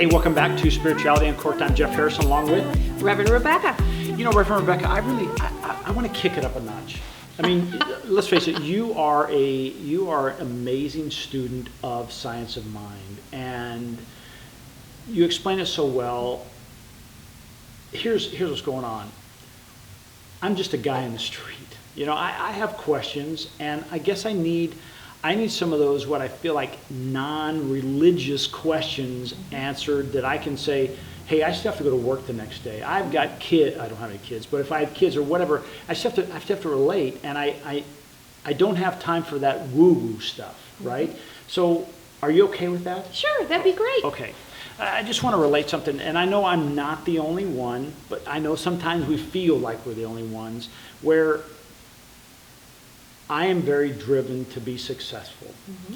Hey, welcome back to Spirituality Uncorked. I'm Jeff Harrison, along with Reverend Rebecca. You know, Reverend Rebecca, I want to kick it up a notch. I mean, let's face it, you are an amazing student of science of mind, and you explain it so well. Here's what's going on. I'm just a guy in the street. You know, I have questions, and I guess I need some of those, what I feel like non-religious questions answered, that I can say, hey, I still have to go to work the next day. I've got kids. I don't have any kids, but if I have kids or whatever, I still have to relate, and I don't have time for that woo-woo stuff, right? So are you okay with that? Sure, that'd be great. Okay. I just want to relate something, and I know I'm not the only one, but I know sometimes we feel like we're the only ones, where I am very driven to be successful. Mm-hmm.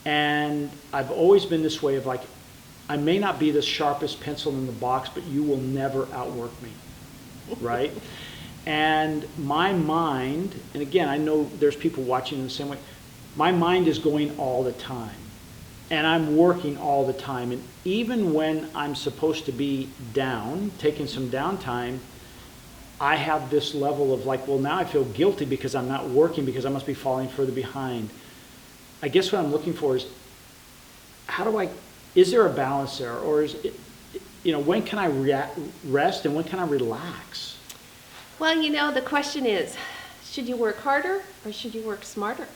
And I've always been this way of like, I may not be the sharpest pencil in the box, but you will never outwork me, right? And my mind, and again, I know there's people watching in the same way, my mind is going all the time. And I'm working all the time. And even when I'm supposed to be down, taking some downtime, I have this level of like, well, now I feel guilty because I'm not working, because I must be falling further behind. I guess what I'm looking for is, is there a balance there? Or is it, you know, when can I rest and when can I relax? Well, you know, the question is, should you work harder or should you work smarter?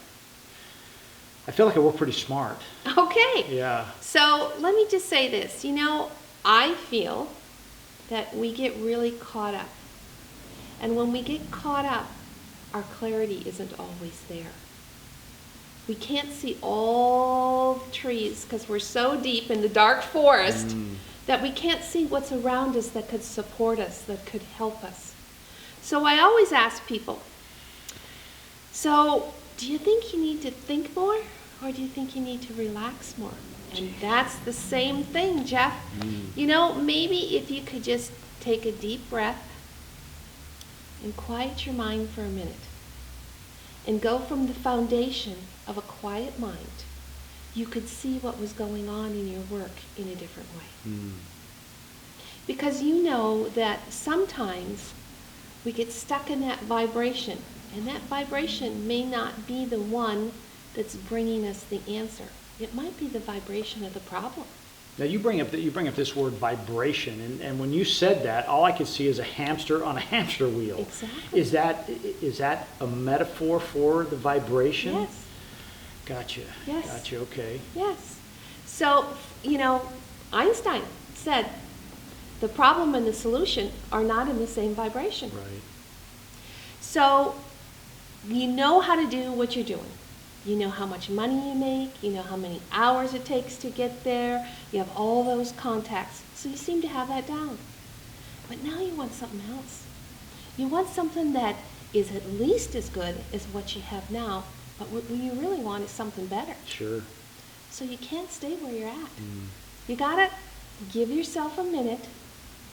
I feel like I work pretty smart. Okay. Yeah. So let me just say this. You know, I feel that we get really caught up. And when we get caught up, our clarity isn't always there. We can't see all the trees because we're so deep in the dark forest that we can't see what's around us that could support us, that could help us. So I always ask people, so do you think you need to think more, or do you think you need to relax more? And that's the same thing, Jeff. You know, maybe if you could just take a deep breath and quiet your mind for a minute and go from the foundation of a quiet mind, you could see what was going on in your work in a different way. Because you know that sometimes we get stuck in that vibration, and that vibration may not be the one that's bringing us the answer. It might be the vibration of the problem. Now you bring up this word vibration, and when you said that, all I could see is a hamster on a hamster wheel. Exactly. Is that a metaphor for the vibration? Yes. Gotcha. Yes. Gotcha. Okay. Yes. So, you know, Einstein said the problem and the solution are not in the same vibration. Right. So you know how to do what you're doing. You know how much money you make. You know how many hours it takes to get there. You have all those contacts. So you seem to have that down. But now you want something else. You want something that is at least as good as what you have now, but what you really want is something better. Sure. So you can't stay where you're at. You gotta give yourself a minute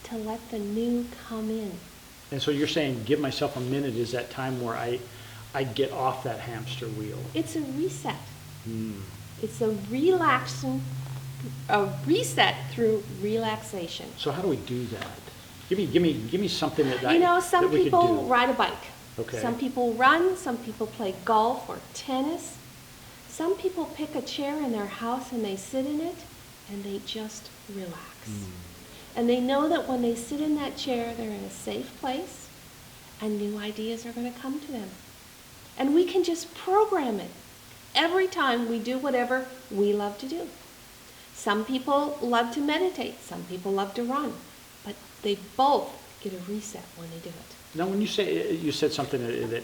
to let the new come in. And so you're saying give myself a minute is that time where I get off that hamster wheel. It's a reset. It's a reset through relaxation. So how do we do that? Give me something that some that we people could do. ride a bike. Okay. Some people run. Some people play golf or tennis. Some people pick a chair in their house and they sit in it and they just relax. And they know that when they sit in that chair, they're in a safe place and new ideas are going to come to them. And we can just program it every time we do whatever we love to do. Some people love to meditate. Some people love to run. But they both get a reset when they do it. Now, when you said something that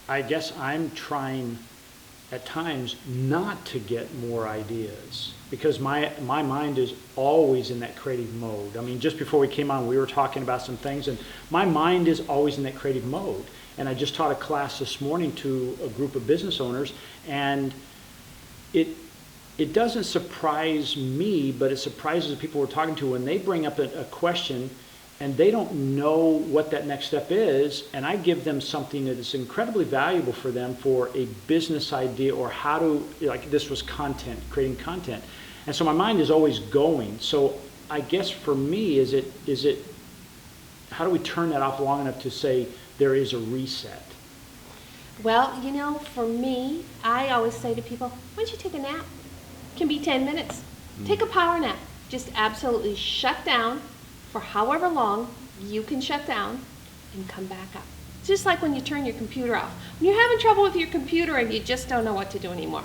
I guess I'm trying at times not to get more ideas, because my mind is always in that creative mode. I mean, just before we came on, we were talking about some things, and my mind is always in that creative mode. And I just taught a class this morning to a group of business owners, and it doesn't surprise me, but it surprises the people we're talking to when they bring up a question and they don't know what that next step is, and I give them something that is incredibly valuable for them for a business idea, or how to, like this was content, creating content. And so my mind is always going. So I guess for me, is it, how do we turn that off long enough to say there is a reset? Well, you know, for me, I always say to people, why don't you take a nap? It can be 10 minutes. Take a power nap. Just absolutely shut down for however long you can shut down and come back up. It's just like when you turn your computer off. When you're having trouble with your computer and you just don't know what to do anymore.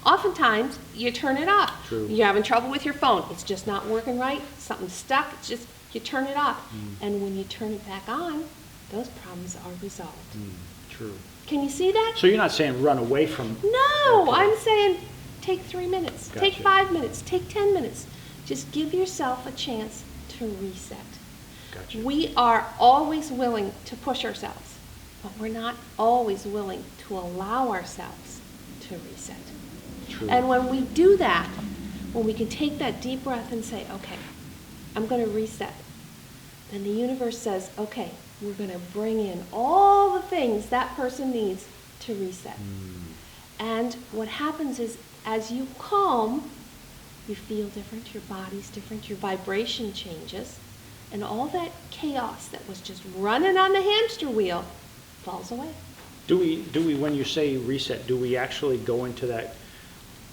Oftentimes, you turn it off. True. You're having trouble with your phone. It's just not working right. Something's stuck. It's just, you turn it off. And when you turn it back on, those problems are resolved. True. Can you see that? So you're not saying run away from... No, Okay. I'm saying take 3 minutes, take Gotcha. 5 minutes, take 10 minutes. Just give yourself a chance to reset. Gotcha. We are always willing to push ourselves, but we're not always willing to allow ourselves to reset. True. And when we do that, when we can take that deep breath and say, okay, I'm going to reset, then the universe says, okay, we're going to bring in all the things that person needs to reset. And what happens is, as you calm, you feel different, your body's different, your vibration changes, and all that chaos that was just running on the hamster wheel falls away. Do we, when you say reset, do we actually go into that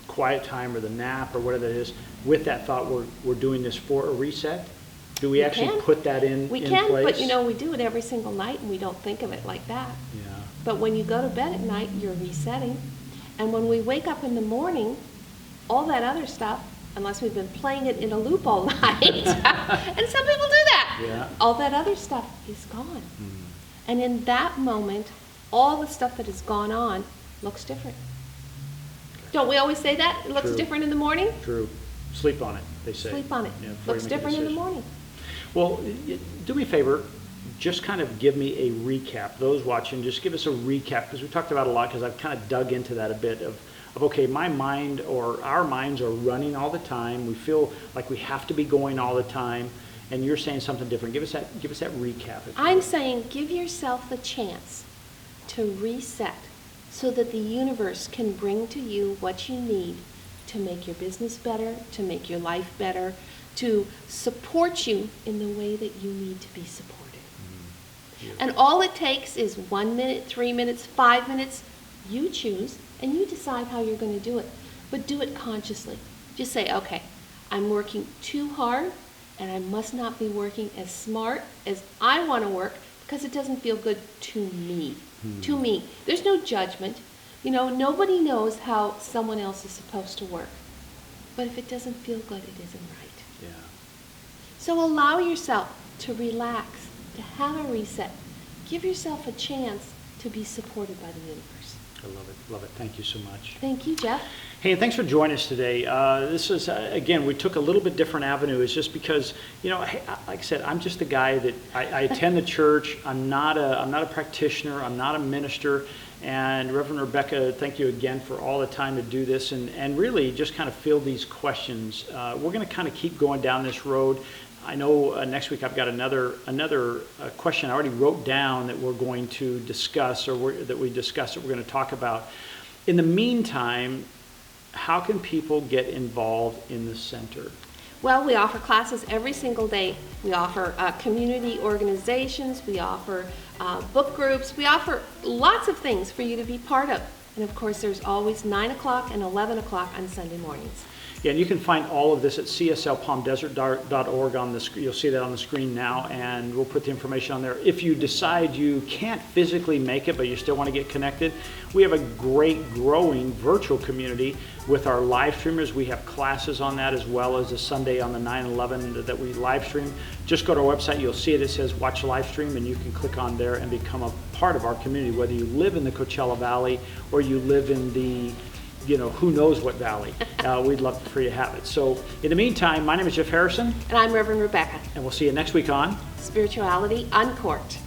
quiet time or the nap or whatever it is with that thought we're doing this for a reset? Do we actually can. put that in We in can, place? but you know, we do it every single night and we don't think of it like that. Yeah. But when you go to bed at night, you're resetting. And when we wake up in the morning, all that other stuff, unless we've been playing it in a loop all night, and some people do that, Yeah. all that other stuff is gone. And in that moment, all the stuff that has gone on looks different. Don't we always say that? It looks True. different in the morning? True. Sleep on it, they say. Sleep on it. Yeah, before you Looks make a different in the decision. morning. Well, do me a favor, just kind of give me a recap. Those watching, just give us a recap, because we talked about a lot, because I've kind of dug into that a bit of okay, my mind or our minds are running all the time. We feel like we have to be going all the time, and you're saying something different. Give us that recap. if you I'm would. saying give yourself the chance to reset so that the universe can bring to you what you need to make your business better, to make your life better, to support you in the way that you need to be supported. And all it takes is 1 minute, 3 minutes, 5 minutes. You choose, and you decide how you're going to do it. But do it consciously. Just say, okay, I'm working too hard, and I must not be working as smart as I want to work because it doesn't feel good to me. To me. There's no judgment. You know, nobody knows how someone else is supposed to work. But if it doesn't feel good, it isn't right. Yeah. So allow yourself to relax, to have a reset. Give yourself a chance to be supported by the universe. I love it. Love it. Thank you so much. Thank you, Jeff. Hey, and thanks for joining us today. This is, again, we took a little bit different avenue. It's just because, you know, hey, like I said, I'm just a guy that I attend the church. I'm not a practitioner. I'm not a minister. And Reverend Rebecca, thank you again for all the time to do this and really just kind of field these questions. We're going to kind of keep going down this road. I know next week I've got another question I already wrote down that we're going to discuss that we're going to talk about. In the meantime, how can people get involved in the center? Well, we offer classes every single day. We offer community organizations. We offer book groups. We offer lots of things for you to be part of. And of course, there's always 9 o'clock and 11 o'clock on Sunday mornings. Yeah, and you can find all of this at cslpalmdesert.org on the screen. You'll see that on the screen now, and we'll put the information on there. If you decide you can't physically make it, but you still want to get connected, we have a great growing virtual community with our live streamers. We have classes on that as well as a Sunday on the 9/11 that we live stream. Just go to our website, you'll see it. It says watch live stream, and you can click on there and become a part of our community, whether you live in the Coachella Valley or you live in the who knows what valley. We'd love for you to have it. So in the meantime, my name is Jeff Harrison. And I'm Reverend Rebecca. And we'll see you next week on Spirituality Uncorked.